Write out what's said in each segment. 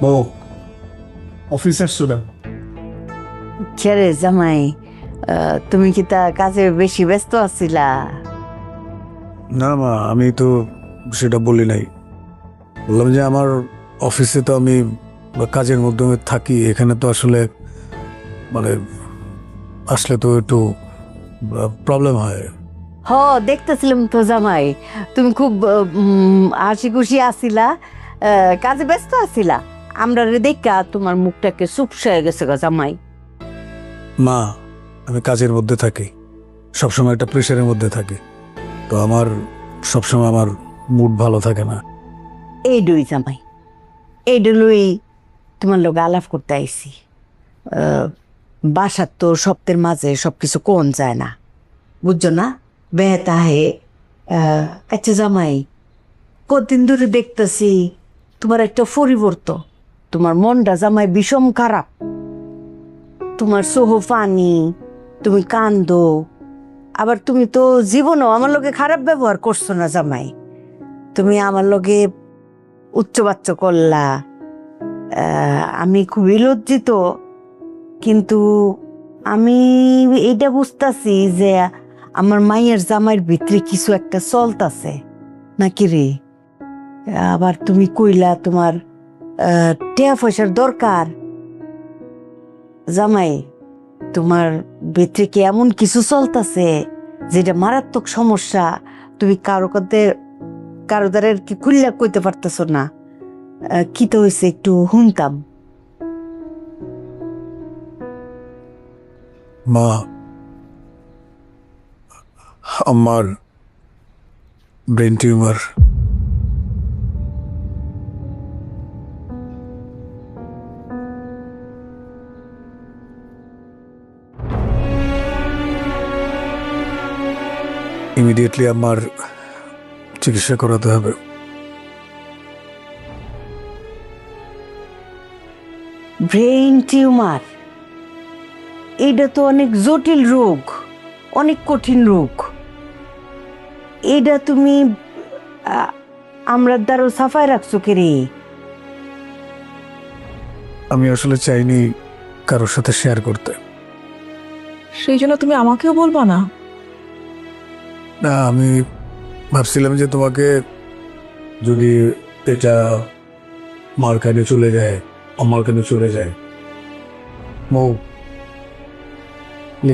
বউ অফিসে আসছো না? ছেড়ে জামাই, তুমি কি তা কাজে বেশি ব্যস্ত আছিলা? না মা, আমি তো সেটা বলি নাই। বললাম যে আমার অফিসে তো আমি কাজের মাধ্যমে থাকি, এখানে তো আসলে মানে আসলে তো একটু প্রবলেম হয়। হ, দেখতেছিলাম তো জামাই, তুমি খুব হাসি খুশি আছিলা, কাজে ব্যস্ত আছিলা। আমরা রে দেখা তোমার মুখটাকে চুপসায় গেছে গো জামাই। মা, আমি কাজের মধ্যে থাকি, সবসময় একটা প্রেশারের মধ্যে থাকি, তো আমার সবসময় আমার মুড ভালো থাকে না। এই ডুই জামাই, এই ডুলুই তোমার লোক আলাপ করতে আইছি। বাসার তো সপ্তাহের মাঝে সবকিছু কোন যায় না, বুঝছো না? বেতাহে আচ্ছা জামাই, কতদিন ধরে দেখতেছি তোমার একটা পরিবর্তন, তোমার মনটা জামাই বিষম খারাপ, তোমার সোহ পানি, তুমি কান্দো, আবার তুমি তো জীবনও আমার লগে খারাপ ব্যবহার করছো না জামাই। তুমি আমার লগে উচ্চবাচ্য করলা, আমি খুবই লজ্জিত, কিন্তু আমি এইটা বুঝতাছি যে আমার মায়ের জামাইয়ের ভিতরে কিছু একটা চলতাছে নাকি রে। আবার তুমি কইলা তোমার টিয়া পয়সার দরকার। জামাই, তোমার ভিতরে কি এমন কিছু চলতাছে যেটা মারাত্মক সমস্যা, তুমি কারো দ্বারা কি খুললা কইতে পারতেছ না? কি তো হয়েছে একটু শুনতাম। মা, আমার ব্রেন টিউমার। ইমিডিয়েটলি আমার চিকিৎসা করাতে হবে। ব্রেইন টিউমার, এটা তো অনেক জটিল রোগ, অনেক কঠিন রোগ। এটা তুমি আমরা দ্বারা সাফাই রাখছো কে রে? আমি আসলে চাইনি কারোর সাথে শেয়ার করতে। সেই জন্য তুমি আমাকেও বলবা না? না, আমি ভাবছিলাম যে তোমাকে যদি এটা মার কাছে চলে যায়, আমার কাছে চলে যায়, মৌ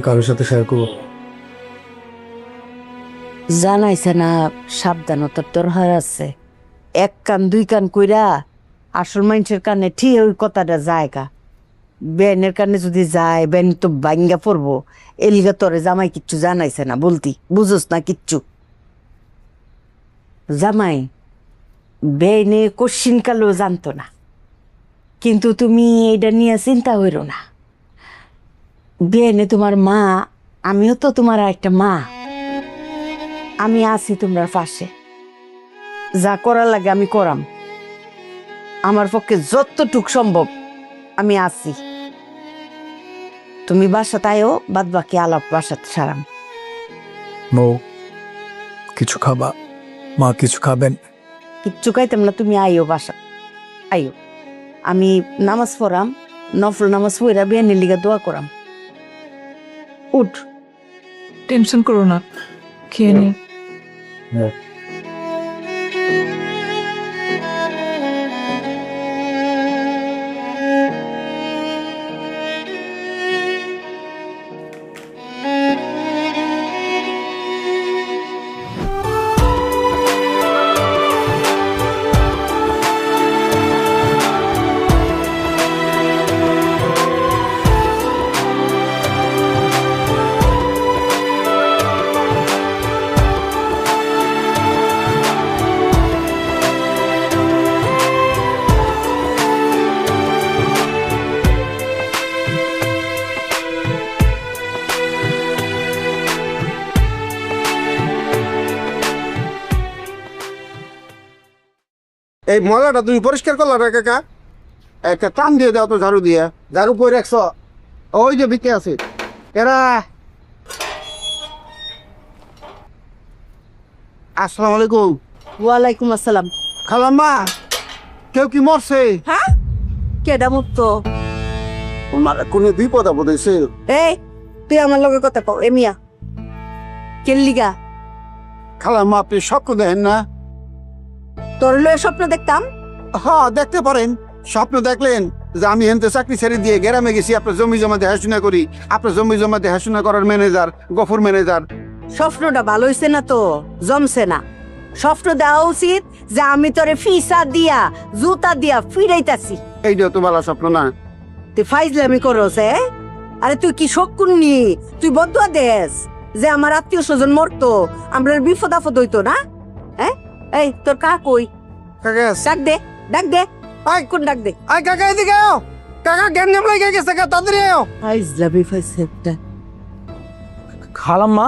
কারোর সাথে শেয়ার করবো। জানাইছে না সাবধানতার দরকার আছে। এক কান দুই কান কইরা আসল মানুষের কানে ঠিক ওই কথাটা জায়গা, বেনের কানে যদি যায় বেন তো ভাঙ্গা পড়বো। এলিগা তোরে জামাই কিচ্ছু জানাইছে না বলতি, বুঝোস না কিচ্ছু। জামাই বেনে কোশ্চিন কালেও জানতো না, কিন্তু তুমি এটা নিয়ে চিন্তা হইরো না। বেনে তোমার মা, আমিও তো তোমার একটা মা, আমি আছি তোমার পাশে, যা করার লাগে আমি করাম, আমার পক্ষে যতটুক সম্ভব আমি আছি। তুমি বাসাতে আয়ো, বাদ বাকি আলাপ বাসাতে সারাম। মৌ, কিছু খাবা? মা কিছু খাবেন? কিচ্ছু খাইতাম না, তুমি আইও বাসা, আইও। আমি নামাজ পড়াম, নফল নামাজ পড়া বিয়ানের লিগা দোয়া করাম। উঠ। টেনশন করো না, খেয়ে নি। এই ময়লাটা তুমি পরিষ্কার করলা না কাকা? একটা টান দিয়ে দাও তো ঝাড়ু দিয়ে। ঝাড়ু পরে রাখছ, ওই যে ভিতরে আছে এরা। আসসালামু আলাইকুম। ওয়ালাইকুম আসসালাম। খালাম্মা, কেউ কি মরছে? হ্যাঁ, কেডা মুক্ত? আমার কোনো বিপদ আপদ হয়েছে। এই তুই আমার লগে কথা কও। এ মিয়া কেল্লিগা খালাম্মা আপনি স্বপ্ন দেখেন না? তোর লয়ে স্বপ্ন দেখতাম? হ্যাঁ দেখতে পারেন। স্বপ্ন দেখলেন যে আমি হেনতে চাকরি ছেড়ে দিয়ে গ্রামে গেছি, আপনার জমি জমা দেখাশোনা করি, আপনার জমি জমা দেখাশোনা করার ম্যানেজার, গফুর ম্যানেজার। স্বপ্নটা ভালো হইছে না তো, জমছে না। স্বপ্ন দেওয়া উচিত যে আমি তোরে ফিসা দিয়া জুতা দিয়া ফিরাইতাছি। এইটাও তো ভালো স্বপ্ন না। তুই ফাইজলামি করস? আরে তুই কি শকুননি? তুই বদুয়া দেশ যে আমার আত্মীয় স্বজন মরতো, আমরা বিপদ আপদ হইতো না? হ্যাঁ, এই তোর কা কই? কাকা ডাক দে, ডাক দে, কোন ডাক দে? আয় কাকা এদিকে আও। কাকা জ্ঞান নাম লাগে গেছে, কাকা তাড়াতাড়ি আও। ফাইজলামি ফাইছে একটা। খালাম্মা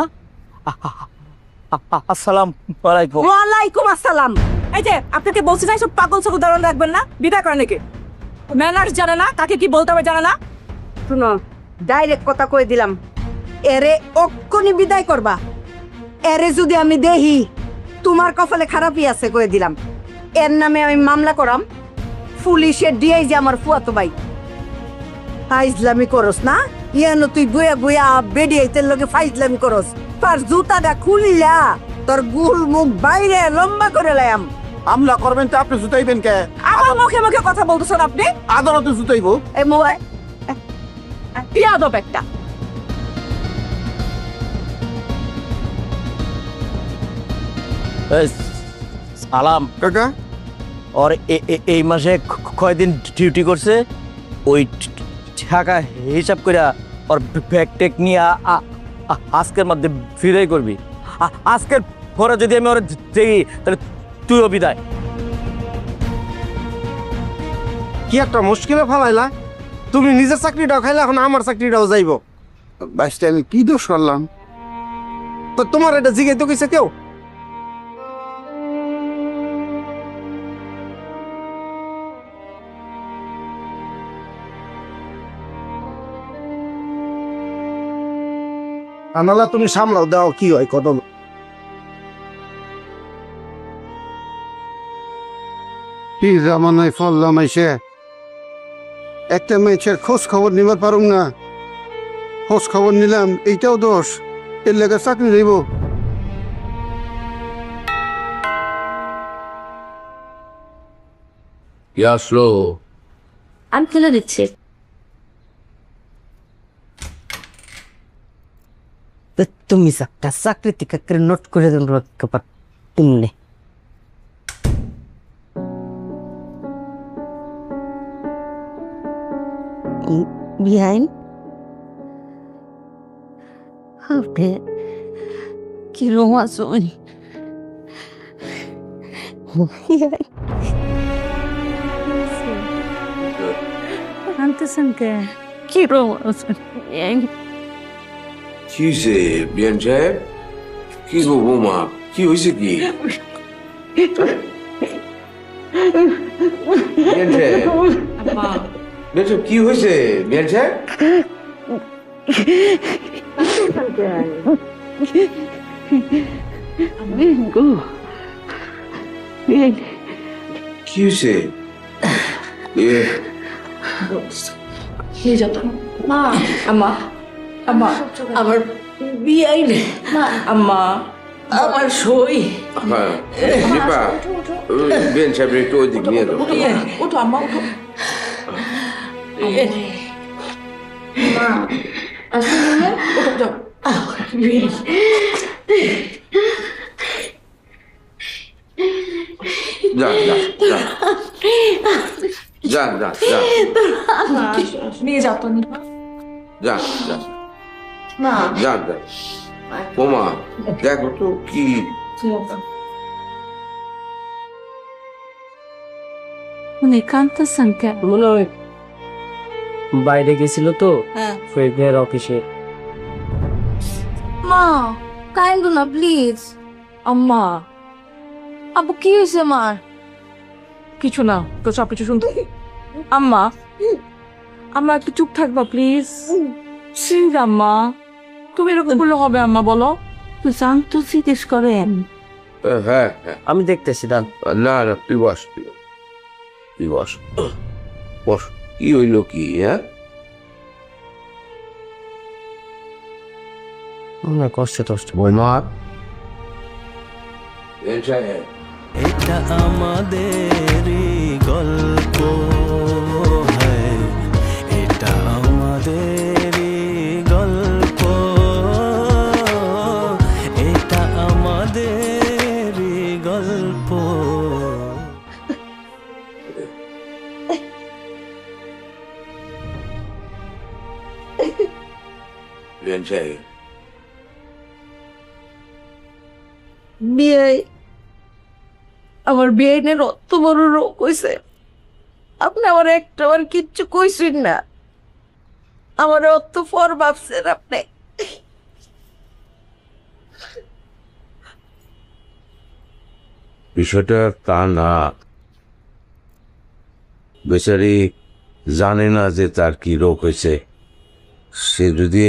আসসালাম আলাইকুম। ওয়ালাইকুম আসসালাম। এই যে আপনাকে বলছি না সব পাগল ছাগল দাঁড়ান রাখবেন না, বিদায় করেন নাকি? ম্যানার্স জানে না, কাকে কি বলতে হবে জানে না। শুনো, ডাইরেক্ট কথা কই দিলাম, এরে অক্ষণি বিদায় করবা। এরে যদি আমি দেহি তোমার কপালে খারাপই আছে কয়ে দিলাম। এর নামে আমি মামলা করাম। পুলিশের ডিআই যে আমার ফুয়াতো ভাই। ফাইজলামি করস না? ইয়ানো তুই বইয়া বইয়া বেডিয়াইতের লগে ফাইজলামি করস। তার জুতাটা খুললা তোর গুল মুখ বাইরে লম্বা করে লায়াম। হামলা করবেন তো আপনি জুতাইবেন কে? আমার মুখে মুখে কথা বলতেছেন আপনি। আদালতে জুতাইবো। এই মোবাইল বিয়াদব একটা। সালাম। কাকা ওর এই মাসে কয়দিন ডিউটি করছে ওই টাকা হিসাব করে ওর ব্যাগ টেক নিয়ে আজকের মধ্যে ফিরাই করবি। আজকের পরে যদি আমি ওর দেখি তাহলে তুইও বিদায়। কি একটা মুশকিলে ফেলাইলা। তুমি নিজের চাকরিটাও খাইলে, এখন আমার চাকরিটাও যাইব। বাইশটা আমি কি দোষ করলাম? তো তোমার এটা জিজ্ঞেস তো কিছু কেউ? আনালা তুমি সামলাও, দাও কি হয় কত। কি জামানায় ফললাম এসে, একটা মেয়েছের খোঁজ খবর নিবার পারুম না। খোঁজ খবর নিলাম, এইটাও দোষ। এর লেগে চাকরি দেব। কে আসলো? আমি তুলে দিচ্ছি। তুমি একটা চাকরি থেকে নোট করে দেন তুমি বিহাইন কি রোমাঞ্চ আনতেছেন কে? কি রোমাঞ্চ? কি হয়েছে বিয়ান সাহেব? কি গো বৌমা, কি হয়েছে কি? বিয়ান সাহেব, বিয়ান সাহেব কি হয়েছে? বিয়ান সাহেব কি হয়েছে? মা, আম্মা, আম্মা, আমার বিয়াই নেই। আম্মা, আমার সই। হ্যাঁ দীপা, বিয়ান সাহেব একটু ওইদিক নিয়ে যাও। ওঠো আম্মা, ওঠো। যা যা যা যা যা যা নিয়ে যাও তো। যা যা যা যা বৌমা, দেখো তো কি উনি কাঁদতেছেন কেন? মনে হয় বাইরে গেছিল তো হ্যাঁ। ফ্রেন্ডের অফিসে। মা কাইন্ডু না প্লিজ। আম্মা, আব্বু কি হয়েছে মার? কিছু না তো, সব কিছু শুনতে। আম্মা, আম্মা একটু চুপ থাকবা প্লিজ। প্লিজ আম্মা, তুমি এরকম করলে হবে? আম্মা বলো। তুই শান্ত জিজ্ঞেস করেন। হ্যাঁ হ্যাঁ, আমি দেখতেছি দান। না না তুই বস, তুই বস বস। কি হইল কি হ্যাঁ? কষ্টে কষ্ট বৌমা বিয়ান সাহেব এটা আমাদেরই গল্প, হ্যাঁ, এটা আমাদেরই গল্প, এটা আমাদেরই গল্প। বিয়ান সাহেব বিয়ে আমার বিয়েনের অত বড় রোগ হয়েছে, আপনি আমার একটা বার কিচ্ছু কইছেন না, আমার অত পর ভাবছেন আপনি। বিষয়টা তা না, বেচারি জানে না যে তার কি রোগ হয়েছে। সে যদি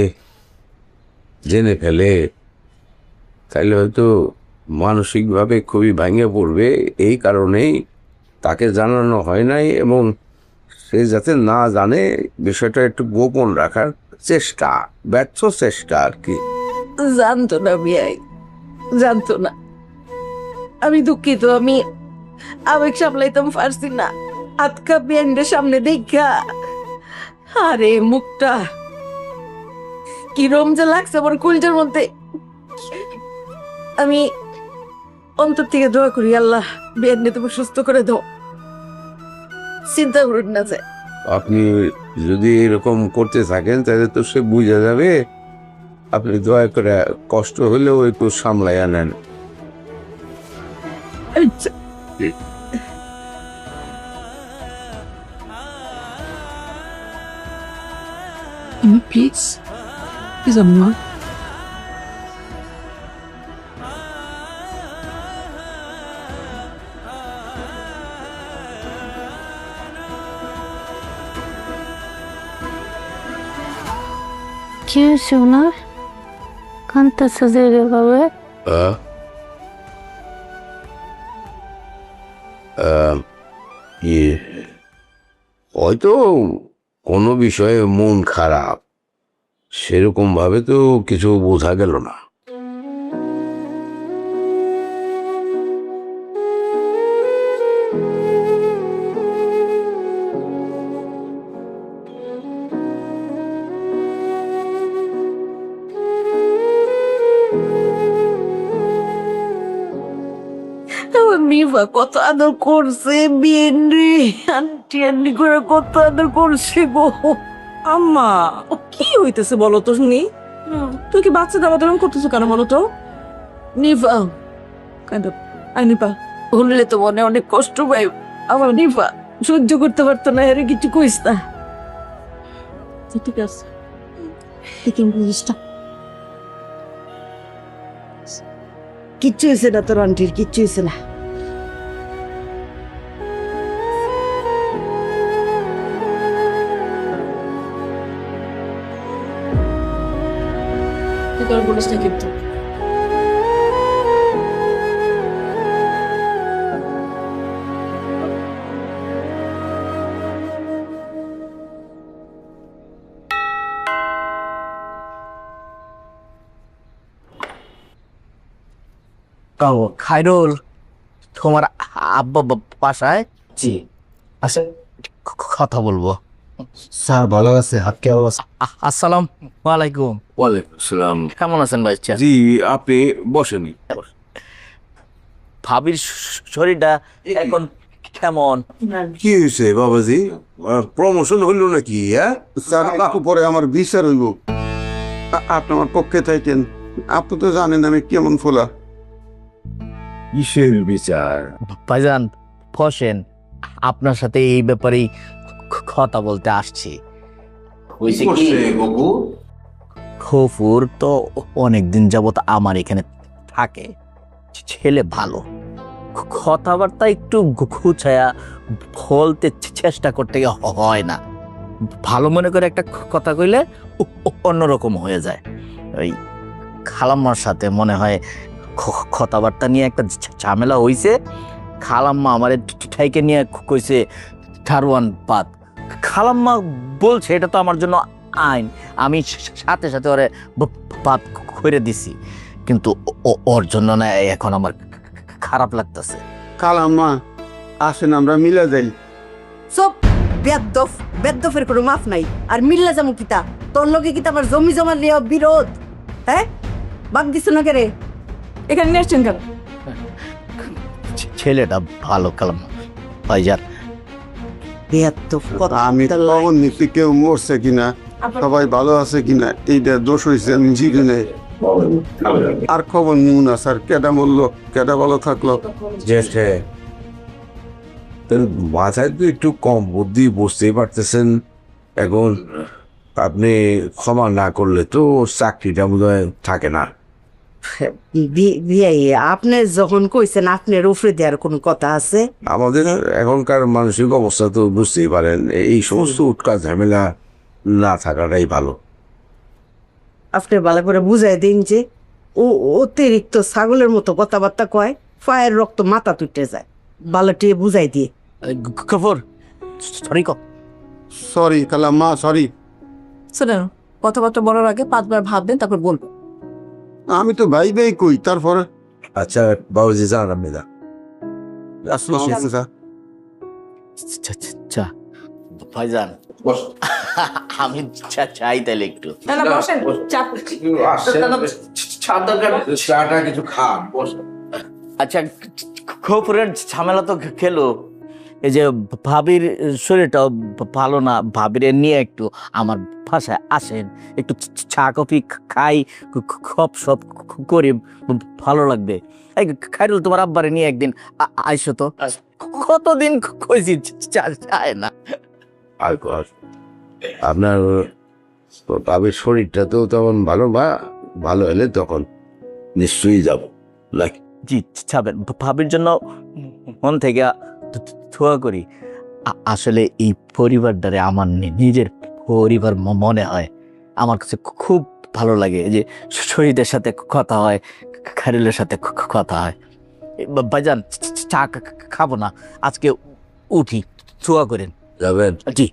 জেনে ফেলে তাহলে হয়তো মানসিকভাবে খুবই ভেঙে পড়বে। এই কারণেই তাকে জানানো হয় নাই, এবং সে যাতে না জানে বিষয়টা একটু গোপন রাখার চেষ্টা, ব্যর্থ চেষ্টা আর কি। জানতো না বিয়াই, জানতো না। আমি দুঃখিত, আমি আবেগ সামলাইতাম পারছি না। আজকা বিয়ানের সামনে দেখা আরে মুখটা কিরম যে লাগছে আমার কলজার মধ্যে। আমি অন্তর থেকে দোয়া করি, আল্লাহ বিয়ানকে তুমি সুস্থ করে দাও, চিন্তা করুন না যে। আপনি যদি এরকম করতে থাকেন তাহলে তো সে বুঝে যাবে। আপনি দয়া করে কষ্ট হলেও একটু সামলাইয়া নেন। আচ্ছা, প্লিজ প্লিজ আম্মা। কি হয়েছে ওনার? কান্তাছে যে এভাবে? হয়তো কোনো বিষয়ে মন খারাপ, সেরকম ভাবে তো কিছু বোঝা গেল না। আমার নিভা কত আদর করছে বিয়েন রে, আন্টি আন্টি করে কত আদর করছে গো। আম্মা কি হইতেছে বলো তো শুনি? তুই কি বাচ্চা দাবা দাম করতেছো কেন বলো তো? নিভা আই নিপা, ভুললে তো মনে অনেক কষ্ট পাই। আমার নিভা সহ্য করতে পারতো না, এর কিছু কইস না। ঠিক আছে। কিচ্ছু হয়েছে না তোর আন্টির, কিচ্ছু হয়েছে না। তুই তোর বলিস না কিন্তু। খাইরুল, তোমার আব্বা বাসায়? জি আছে, কথা বলবো। স্যার ভালো আছে, হাত কে অবস্থা? আসসালাম ওয়ালাইকুম। ওয়ালাইকুম আসসালাম। কেমন আছেন ভাইচা? জি, আপনি বসেনি। ভাবির শরীরটা এখন কেমন? কি হয়েছে বাবাজি? প্রমোশন হইল নাকি? হ্যাঁ স্যার একটু পরে আমার বিচার হইব। আপনি আমার পক্ষে থাকেন, আপনি তো জানেন আমি কেমন ফোলা। কিসের বিচার? ভাইজান ফসেন, আপনার সাথে এই ব্যাপারেই কথা বলতে আসছি। হয়েছে কি, বাবু খফুর তো অনেকদিন যাবত আমার এখানে থাকে, ছেলে ভালো, কথাবার্তা একটু গুছায়া বলতে চেষ্টা করতে হয় না। ভালো মনে করে একটা কথা কইলে অন্যরকম হয়ে যায়। ওই খালাম্মার সাথে মনে হয় কথাবার্তা নিয়ে একটা ঝামেলা হইছে। খালাম্মা আমার ঠাইকে নিয়ে কইছে ধারওয়ান পাত, খালাম্মা বলছে এটা তো আমার জন্য আইন, আমি সাথে সাথে ওরে বাদ করে দিছি, কিন্তু ওর জন্য না এখন আমার খারাপ লাগতেছে। খালাম্মা আসেন আমরা মিলা যাই। সব বেদ্দফ, বেদ্দফের কোনো মাফ নাই। আর মিল্লা যামু কিতা, তোর লগে কিতা আমার জমি জমা লিয়া বিরোধ? হ্যাঁ, বাগ দিছো না কেরে? এখানে নিয়ে আসছেন কেন? ছেলেটা ভালো খালাম্মা ভাইজান। বেদ্দফ কথা। আমি কখন নিচ্ছি কেউ মরছে কিনা, সবাই ভালো আছে কিনা, এইটা দোষ হয়েছে আমি জিজ্ঞে নেই। আর খবর নিউ না স্যার, কেটা মরলো, কেটা ভালো থাকলো। জ্যেষ্ঠে মাথায় তো একটু কম বুদ্ধি, বুঝতেই পারতেছেন। এখন আপনি ক্ষমা না করলে তো চাকরিটা বোধহয় থাকে না। বিয়াই, আপনি যখন কইছেন আপনার উপরে দেওয়ার কোনো কথা আছে? আমাদের এখনকার মানসিক অবস্থা তো বুঝতেই পারেন, এই সমস্ত উৎকার ঝামেলা না থাকাটাই ভালো। আপনি ভালো করে বুঝাই দিন যে ও অতিরিক্ত ছাগলের মতো কথাবার্তা কয়, পায়ের রক্ত মাথা তুটে যায়। ভালো টিয়ে বুঝাই দিয়ে। গফর সরি ক। সরি খালাম্মা, সরি। শোনেন, কথাবার্তা বলার আগে 5 বার ভাববেন, তারপর বলবেন। আমি তো ভাই ভাই কই, তারপরে আচ্ছা বাবুজি যান আপনি যান। চা ভাইজান আমি চাই তাইলে একটু। না না, বসেন, চা। চাটা কিছু খান। আচ্ছা, খোপরের ঝামেলা তো খেলো, এই যে ভাবির শরীরটাও ভালো না, ভাবির নিয়ে একটু আমার বাসায় আসেন, একটু চা কফি খাই, খপ সপ করি, ভালো লাগবে। এই খাইরুল, তোমার আব্বারে নিয়ে একদিন আইসো তো, কতদিন কইছি চায় না। আপনার বাবের শরীরটা তো তখন ভালো, বা ভালো হলে তখন নিশ্চয়ই যাব। জি যাবেন, ভাবির জন্য মন থেকে দোয়া করি। আসলে এই পরিবারটারে আমার নিজের পরিবার মনে হয়, আমার কাছে খুব ভালো লাগে যে শহীদের সাথে কথা হয়, খারিলের সাথে কথা হয়। ভাইজান চা খাবো না আজকে, উঠি, দোয়া করেন। যাবেন? জি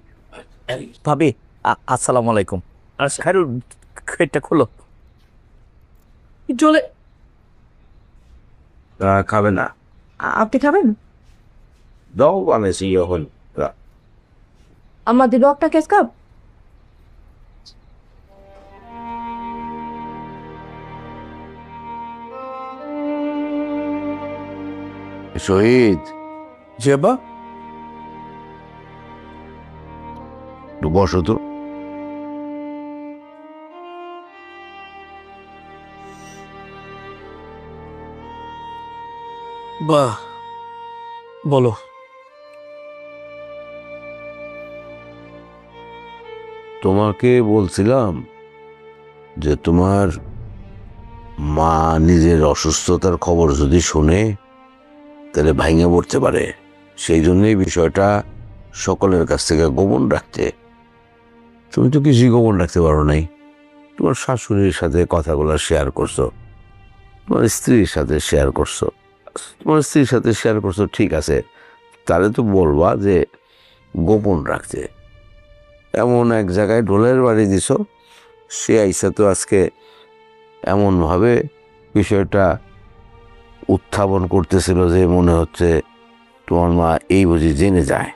ভাবি, আসসালামু আলাইকুম। খাইরুল, এটা খোলো। চলে। খাবে না? আপনি খাবেন? দাও বানাইছি এখন। আমার দিল একটা কেস কাপ। শহীদ, জি আব্বা। একটু বসো তো। বাহ, বলো। তোমাকে বলছিলাম যে তোমার মা নিজের অসুস্থতার খবর যদি শুনে তাহলে ভাঙে পড়তে পারে, সেই জন্যই বিষয়টা সকলের কাছ থেকে গোপন রাখতে। তুমি তো কিছুই গোপন রাখতে পারো নাই। তোমার শাশুড়ির সাথে কথাগুলো শেয়ার করছো, তোমার স্ত্রীর সাথে শেয়ার করছো। তোমার স্ত্রীর সাথে শেয়ার করছো, ঠিক আছে, তাহলে তো বলবা যে গোপন রাখতে। এমন এক জায়গায় ঢোলের বাড়ি দিছ, সে আইসা তো আজকে এমনভাবে বিষয়টা উত্থাপন করতেছিল যে মনে হচ্ছে তোমার মা এই বুঝি জেনে যায়,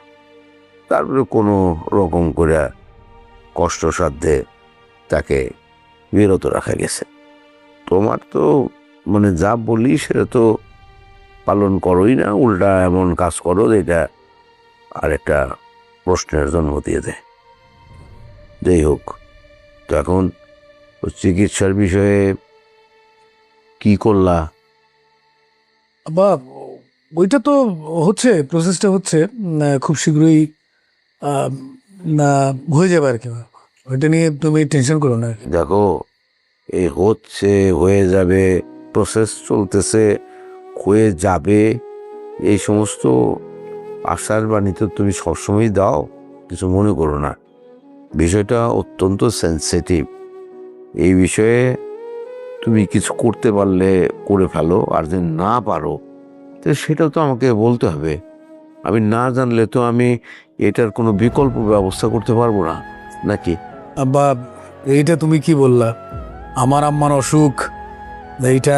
তারপরে কোনো রকম করে কষ্টসাধ্যে তাকে বিরত রাখা গেছে। তোমার তো মানে যা বলি সেটা তো পালন করোই না, উল্টা এমন কাজ করো যেটা আর একটা প্রশ্নের জন্ম দিয়ে দেয়। যাই হোক, তো এখন চিকিৎসার বিষয়ে কি করলা? আব্বা, ওইটা তো হচ্ছে, প্রসেসটা হচ্ছে, খুব শীঘ্রই না হয়ে যাবে আর কি। ওইটা নিয়ে তুমি টেনশন করো না। দেখো, এই হচ্ছে, হয়ে যাবে, প্রসেস চলতেছে, হয়ে যাবে, এই সমস্ত আশার বাণী তো তুমি সবসময় দাও, কিছু মনে করো না। বিষয়টা অত্যন্ত সেন্সিটিভ। এই বিষয়ে তুমি কিছু করতে পারলে করে ফেলো, আর যদি না পারো তো সেটাও তো আমাকে বলতে হবে। আমি না জানলে তো আমি এটার কোনো বিকল্প ব্যবস্থা করতে পারবো না নাকি? আব্বা, এইটা তুমি কি বললা? আমার আম্মার অসুখ, এইটা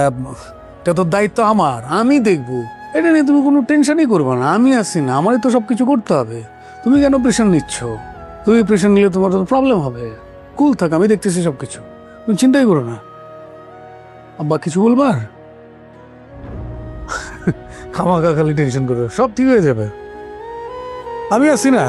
এটা তো দায়িত্ব আমার, আমি দেখবো। এটা নিয়ে তুমি কোনো টেনশনই করবে না, আমি আছি না, আমারই তো সব কিছু করতে হবে। তুমি কেন প্রেশার নিচ্ছ? তুমি প্রেশার নিলে তোমার তো প্রবলেম হবে। কুল থাক, আমি দেখতেছি সব কিছু, তুমি চিন্তাই করো না। আব্বা কিছু বলবার? খামাখা খালি টেনশন করো, সব ঠিক হয়ে যাবে, আমি আছি না।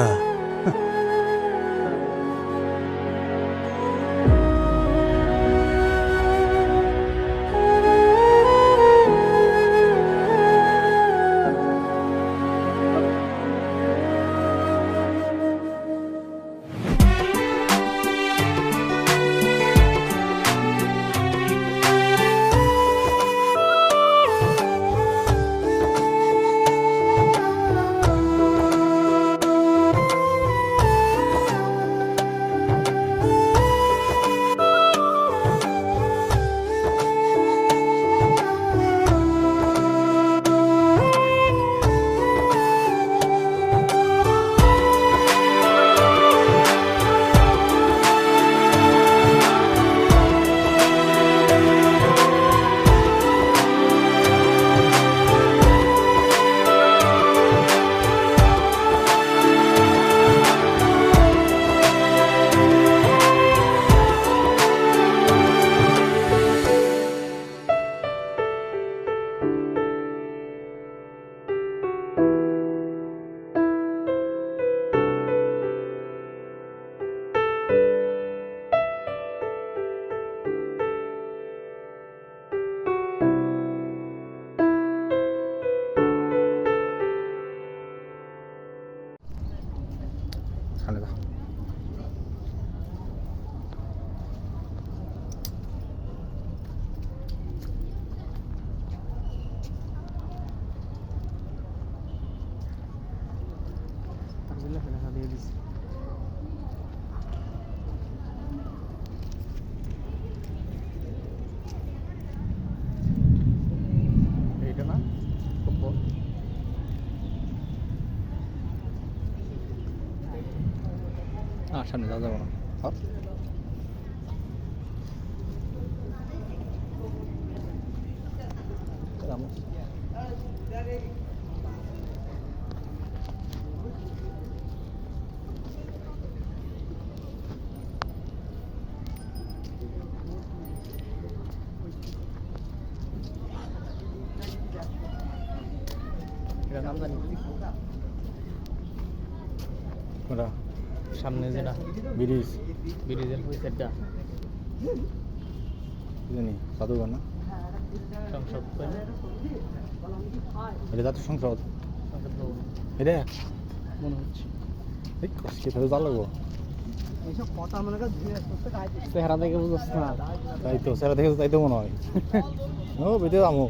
সামনে যাওয়া যাবো না। নাম জানি সামনে যেটা ব্রিজের ওই সাইডটা জানি সাধুঘর না সংসদ, এটা জাতীয় সংসদ এটা মনে হচ্ছে। যা লাগবো চেহারা দেখে বুঝতে না, তাই তো চেহারা দেখে তাই তো মনে হয়। ও বেঁধে যাবো।